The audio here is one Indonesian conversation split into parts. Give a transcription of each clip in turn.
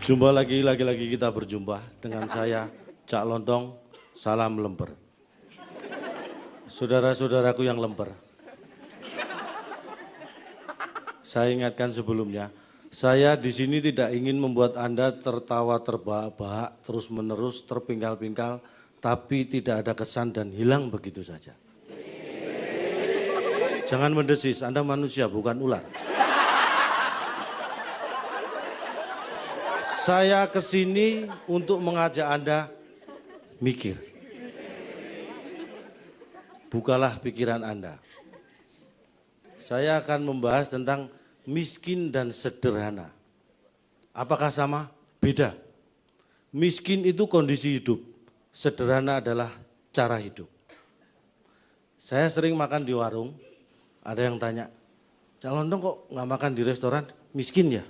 Jumpa lagi kita berjumpa dengan saya, Cak Lontong, salam lemper. Saudara-saudaraku yang lemper. Saya ingatkan sebelumnya, saya di sini tidak ingin membuat Anda tertawa terbahak-bahak, terus-menerus, terpingkal-pingkal, tapi tidak ada kesan dan hilang begitu saja. Jangan mendesis, Anda manusia bukan ular. Saya kesini untuk mengajak Anda mikir. Bukalah pikiran Anda. Saya akan membahas tentang miskin dan sederhana. Apakah sama? Beda. Miskin itu kondisi hidup, sederhana adalah cara hidup. Saya sering makan di warung, ada yang tanya, Cak Lontong kok nggak makan di restoran? Miskin ya?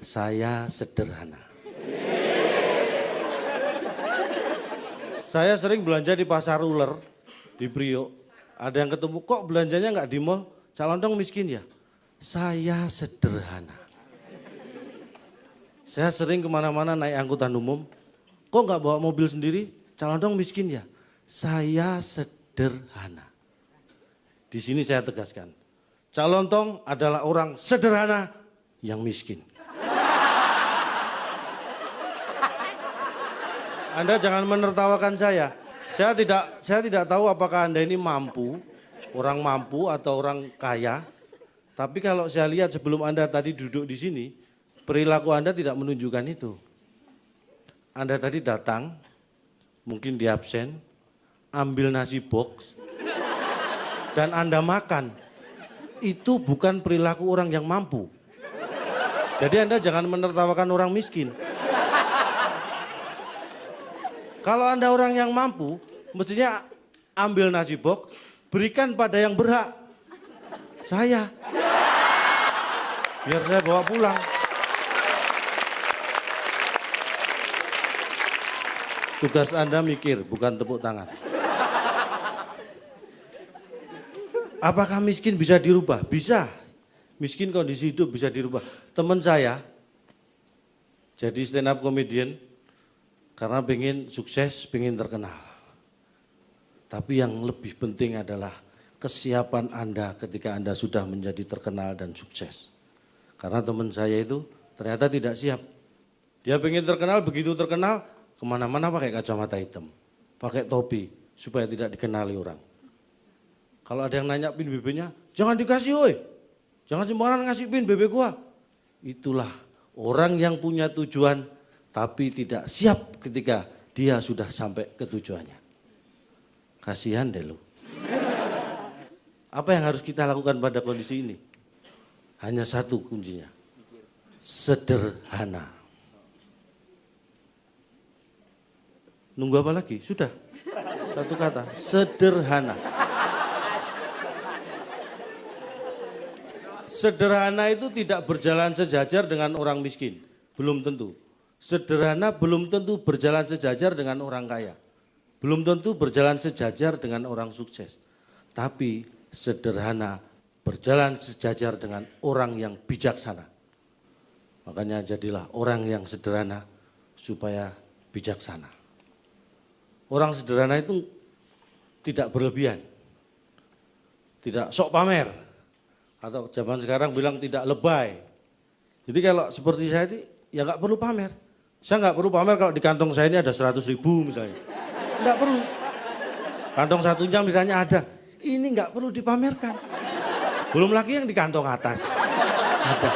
Saya sederhana. Saya sering belanja di pasar uler, di Priok. Ada yang ketemu, kok belanjanya nggak di mall? Cak Lontong miskin ya? Saya sederhana. Saya sering kemana-mana naik angkutan umum, kok nggak bawa mobil sendiri? Cak Lontong miskin ya? Saya sederhana. Di sini saya tegaskan, Cak Lontong adalah orang sederhana yang miskin. Anda jangan menertawakan saya. Saya tidak tahu apakah Anda ini mampu, orang mampu atau orang kaya. Tapi kalau saya lihat sebelum Anda tadi duduk di sini, perilaku Anda tidak menunjukkan itu. Anda tadi datang, mungkin di absen, ambil nasi box, dan Anda makan. Itu bukan perilaku orang yang mampu. Jadi Anda jangan menertawakan orang miskin. Kalau Anda orang yang mampu, mestinya ambil nasi box, berikan pada yang berhak. Saya. Biar saya bawa pulang. Tugas Anda mikir, bukan tepuk tangan. Apakah miskin bisa dirubah? Bisa. Miskin kondisi hidup bisa dirubah. Teman saya, jadi stand up comedian, karena pengen sukses, pengen terkenal. Tapi yang lebih penting adalah kesiapan Anda ketika Anda sudah menjadi terkenal dan sukses. Karena teman saya itu ternyata tidak siap. Dia pengen terkenal, begitu terkenal, kemana-mana pakai kacamata hitam, pakai topi, supaya tidak dikenali orang. Kalau ada yang nanya pin BB-nya, jangan dikasih oi, jangan sembarangan ngasih pin BB gua. Itulah orang yang punya tujuan, tapi tidak siap ketika dia sudah sampai ke tujuannya. Kasihan deh lu. Apa yang harus kita lakukan pada kondisi ini? Hanya satu kuncinya. Sederhana. Nunggu apa lagi? Sudah. Satu kata, sederhana. Sederhana itu tidak berjalan sejajar dengan orang miskin. Belum tentu. Sederhana belum tentu berjalan sejajar dengan orang kaya. Belum tentu berjalan sejajar dengan orang sukses. Tapi sederhana berjalan sejajar dengan orang yang bijaksana. Makanya jadilah orang yang sederhana supaya bijaksana. Orang sederhana itu tidak berlebihan. Tidak sok pamer. Atau zaman sekarang bilang tidak lebay. Jadi kalau seperti saya ini ya nggak perlu pamer. Saya nggak perlu pamer kalau di kantong saya ini ada 100.000 misalnya. Nggak perlu. Kantong satunya misalnya ada. Ini nggak perlu dipamerkan. Belum lagi yang di kantong atas. Ada.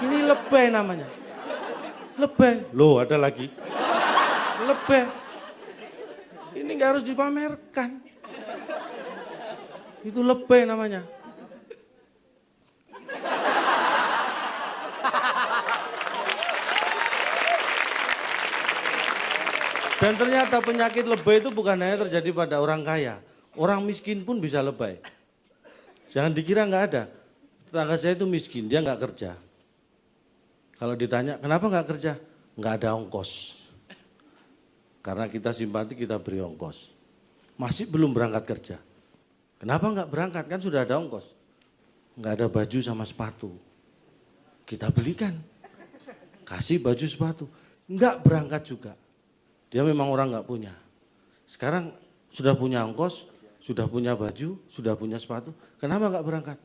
Ini lebay namanya. Lebay. Loh ada lagi. Lebay. Ini nggak harus dipamerkan. Itu lebay namanya. Dan ternyata penyakit lebay itu bukan hanya terjadi pada orang kaya. Orang miskin pun bisa lebay. Jangan dikira nggak ada. Tetangga saya itu miskin, dia nggak kerja. Kalau ditanya, kenapa nggak kerja? Nggak ada ongkos. Karena kita simpati, kita beri ongkos. Masih belum berangkat kerja. Kenapa nggak berangkat? Kan sudah ada ongkos. Nggak ada baju sama sepatu. Kita belikan. kasih baju sepatu. Enggak berangkat juga. Dia memang orang enggak punya. Sekarang sudah punya ongkos, sudah punya baju, sudah punya sepatu. Kenapa enggak berangkat?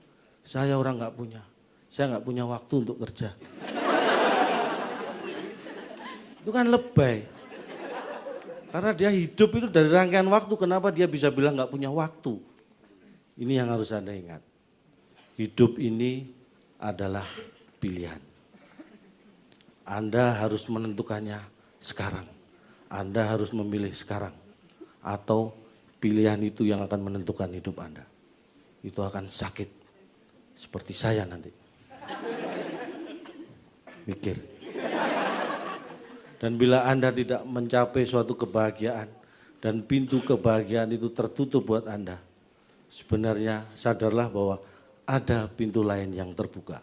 Saya orang enggak punya. Saya enggak punya waktu untuk kerja. Itu kan lebay. Karena dia hidup itu dari rangkaian waktu, kenapa dia bisa bilang enggak punya waktu? Ini yang harus Anda ingat. Hidup ini adalah pilihan. Anda harus menentukannya sekarang. Anda harus memilih sekarang. Atau pilihan itu yang akan menentukan hidup Anda. Itu akan sakit. Seperti saya nanti. Mikir. Dan bila Anda tidak mencapai suatu kebahagiaan dan pintu kebahagiaan itu tertutup buat Anda, sebenarnya sadarlah bahwa ada pintu lain yang terbuka.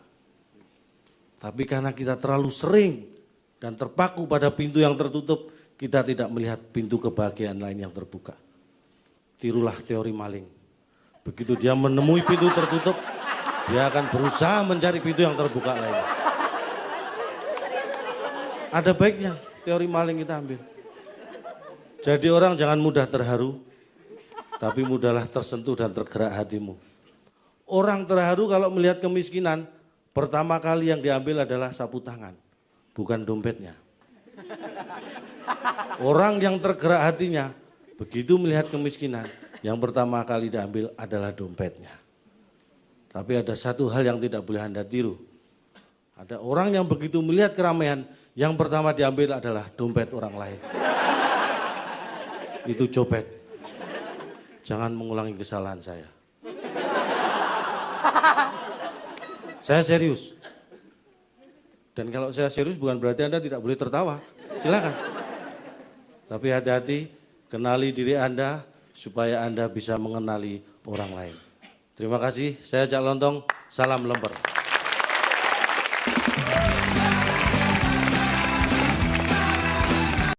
Tapi karena kita terlalu sering dan terpaku pada pintu yang tertutup, kita tidak melihat pintu kebahagiaan lain yang terbuka. Tirulah teori maling. Begitu dia menemui pintu tertutup, dia akan berusaha mencari pintu yang terbuka lainnya. Ada baiknya teori maling kita ambil. Jadi orang jangan mudah terharu, tapi mudahlah tersentuh dan tergerak hatimu. Orang terharu kalau melihat kemiskinan, pertama kali yang diambil adalah sapu tangan, bukan dompetnya. Orang yang tergerak hatinya, begitu melihat kemiskinan, yang pertama kali diambil adalah dompetnya. Tapi ada satu hal yang tidak boleh Anda tiru. Ada orang yang begitu melihat keramaian, yang pertama diambil adalah dompet orang lain. Itu copet. Jangan mengulangi kesalahan saya. Saya serius. Dan kalau saya serius bukan berarti Anda tidak boleh tertawa. Silakan. Tapi hati-hati, kenali diri Anda supaya Anda bisa mengenali orang lain. Terima kasih, saya Cak Lontong, salam lemper.